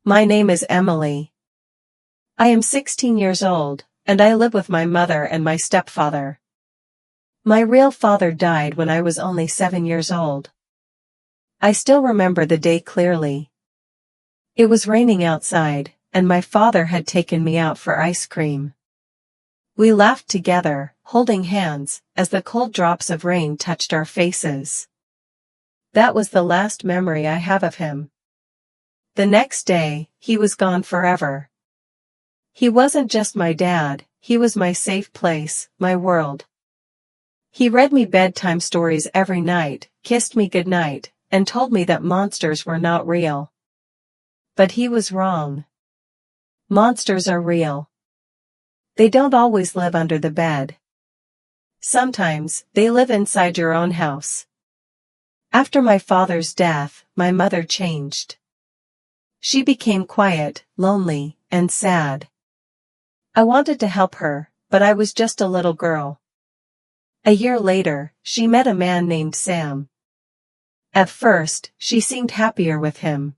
My name is Emily. I am 16 years old, and I live with my mother and my stepfather. My real father died when I was only 7 years old. I still remember the day clearly. It was raining outside, and my father had taken me out for ice cream. We laughed together, holding hands, as the cold drops of rain touched our faces. That was the last memory I have of him. The next day, he was gone forever. He wasn't just my dad, he was my safe place, my world. He read me bedtime stories every night, kissed me goodnight, and told me that monsters were not real. But he was wrong. Monsters are real. They don't always live under the bed. Sometimes, they live inside your own house. After my father's death, my mother changed. She became quiet, lonely, and sad. I wanted to help her, but I was just a little girl. A year later, she met a man named Sam. At first, she seemed happier with him.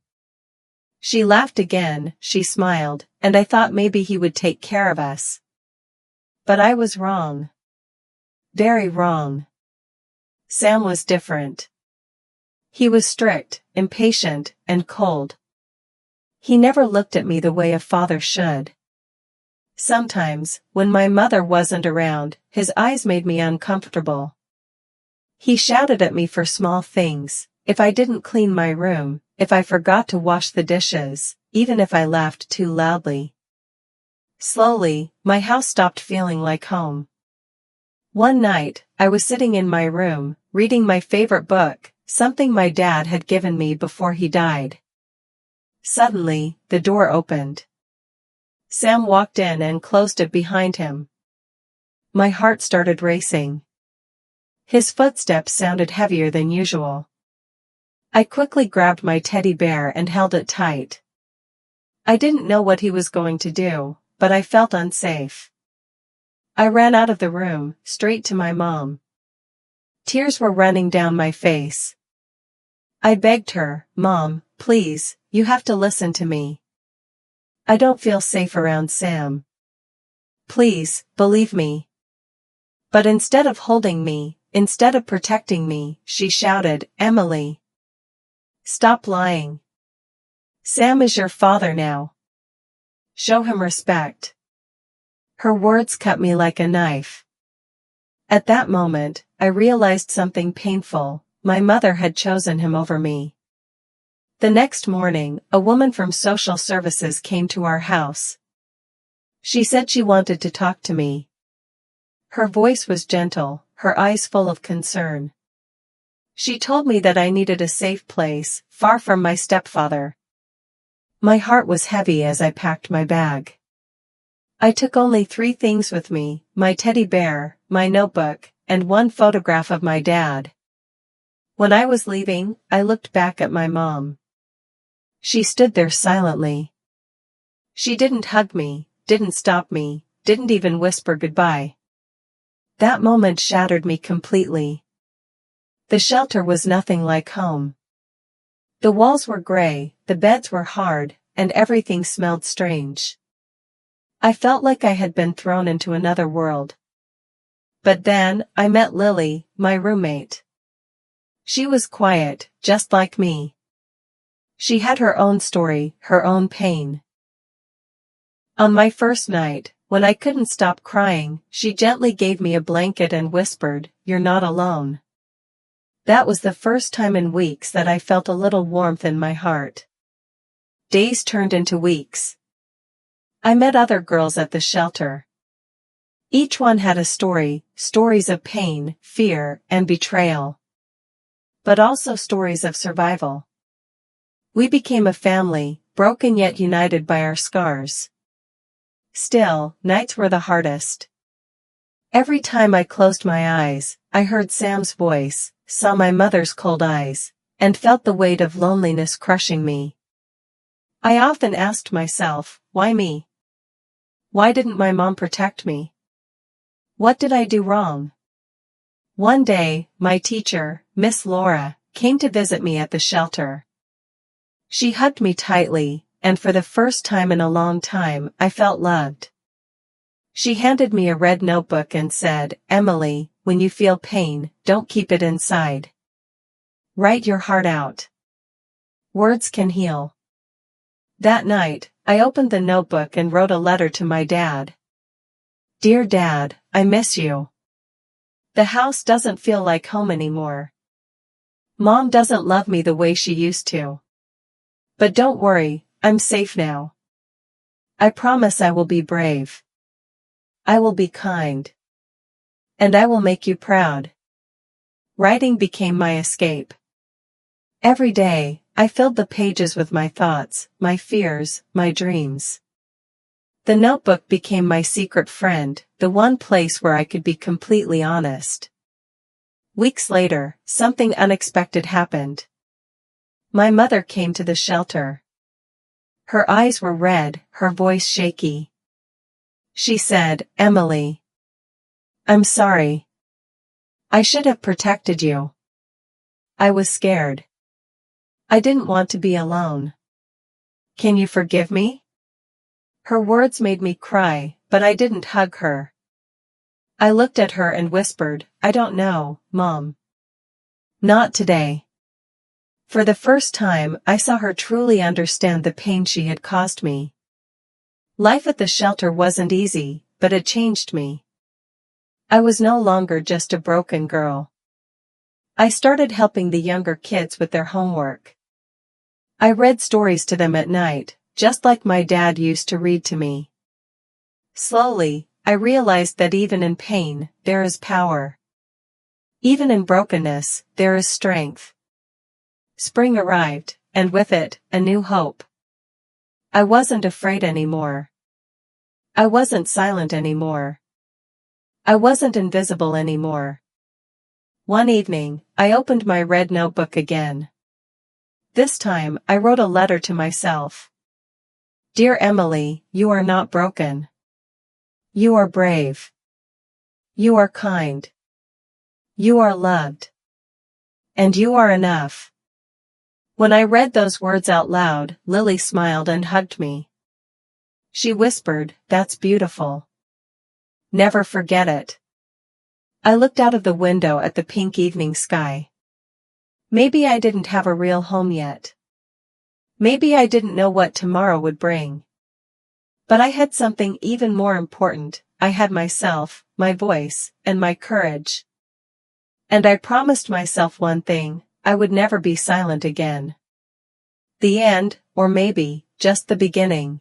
She laughed again, she smiled, and I thought maybe he would take care of us. But I was wrong. Very wrong. Sam was different. He was strict, impatient, and cold. He never looked at me the way a father should. Sometimes, when my mother wasn't around, his eyes made me uncomfortable. He shouted at me for small things, if I didn't clean my room, if I forgot to wash the dishes, even if I laughed too loudly. Slowly, my house stopped feeling like home. One night, I was sitting in my room, reading my favorite book, something my dad had given me before he died. Suddenly, the door opened. Sam walked in and closed it behind him. My heart started racing. His footsteps sounded heavier than usual. I quickly grabbed my teddy bear and held it tight. I didn't know what he was going to do, but I felt unsafe. I ran out of the room, straight to my mom. Tears were running down my face. I begged her, "Mom, please, you have to listen to me. I don't feel safe around Sam. Please, believe me." But instead of holding me, instead of protecting me, she shouted, "Emily, stop lying. Sam is your father now. Show him respect." Her words cut me like a knife. At that moment, I realized something painful. My mother had chosen him over me. The next morning, a woman from social services came to our house. She said she wanted to talk to me. Her voice was gentle, her eyes full of concern. She told me that I needed a safe place, far from my stepfather. My heart was heavy as I packed my bag. I took only 3 things with me: my teddy bear, my notebook, and one photograph of my dad. When I was leaving, I looked back at my mom. She stood there silently. She didn't hug me, didn't stop me, didn't even whisper goodbye. That moment shattered me completely. The shelter was nothing like home. The walls were gray, the beds were hard, and everything smelled strange. I felt like I had been thrown into another world. But then, I met Lily, my roommate. She was quiet, just like me. She had her own story, her own pain. On my first night, when I couldn't stop crying, she gently gave me a blanket and whispered, "You're not alone." That was the first time in weeks that I felt a little warmth in my heart. Days turned into weeks. I met other girls at the shelter. Each one had a story, stories of pain, fear, and betrayal. But also stories of survival. We became a family, broken yet united by our scars. Still, nights were the hardest. Every time I closed my eyes, I heard Sam's voice, saw my mother's cold eyes, and felt the weight of loneliness crushing me. I often asked myself, why me? Why didn't my mom protect me? What did I do wrong? One day, my teacher, Miss Laura, came to visit me at the shelter. She hugged me tightly, and for the first time in a long time I felt loved. She handed me a red notebook and said, "Emily, when you feel pain, don't keep it inside. Write your heart out. Words can heal." That night, I opened the notebook and wrote a letter to my dad. "Dear Dad, I miss you. The house doesn't feel like home anymore. Mom doesn't love me the way she used to. But don't worry, I'm safe now. I promise I will be brave. I will be kind. And I will make you proud." Writing became my escape. Every day, I filled the pages with my thoughts, my fears, my dreams. The notebook became my secret friend, the one place where I could be completely honest. Weeks later, something unexpected happened. My mother came to the shelter. Her eyes were red, her voice shaky. She said, "Emily, I'm sorry. I should have protected you. I was scared. I didn't want to be alone. Can you forgive me?" Her words made me cry, but I didn't hug her. I looked at her and whispered, "I don't know, Mom. Not today." For the first time, I saw her truly understand the pain she had caused me. Life at the shelter wasn't easy, but it changed me. I was no longer just a broken girl. I started helping the younger kids with their homework. I read stories to them at night, just like my dad used to read to me. Slowly, I realized that even in pain, there is power. Even in brokenness, there is strength. Spring arrived, and with it, a new hope. I wasn't afraid anymore. I wasn't silent anymore. I wasn't invisible anymore. One evening, I opened my red notebook again. This time, I wrote a letter to myself. "Dear Emily, you are not broken. You are brave. You are kind. You are loved. And you are enough." When I read those words out loud, Lily smiled and hugged me. She whispered, "That's beautiful. Never forget it." I looked out of the window at the pink evening sky. Maybe I didn't have a real home yet. Maybe I didn't know what tomorrow would bring. But I had something even more important. I had myself, my voice, and my courage. And I promised myself one thing: I would never be silent again. The end, or maybe, just the beginning.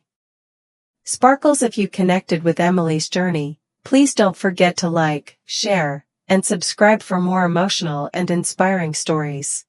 Sparkles, if you connected with Emily's journey, please don't forget to like, share, and subscribe for more emotional and inspiring stories.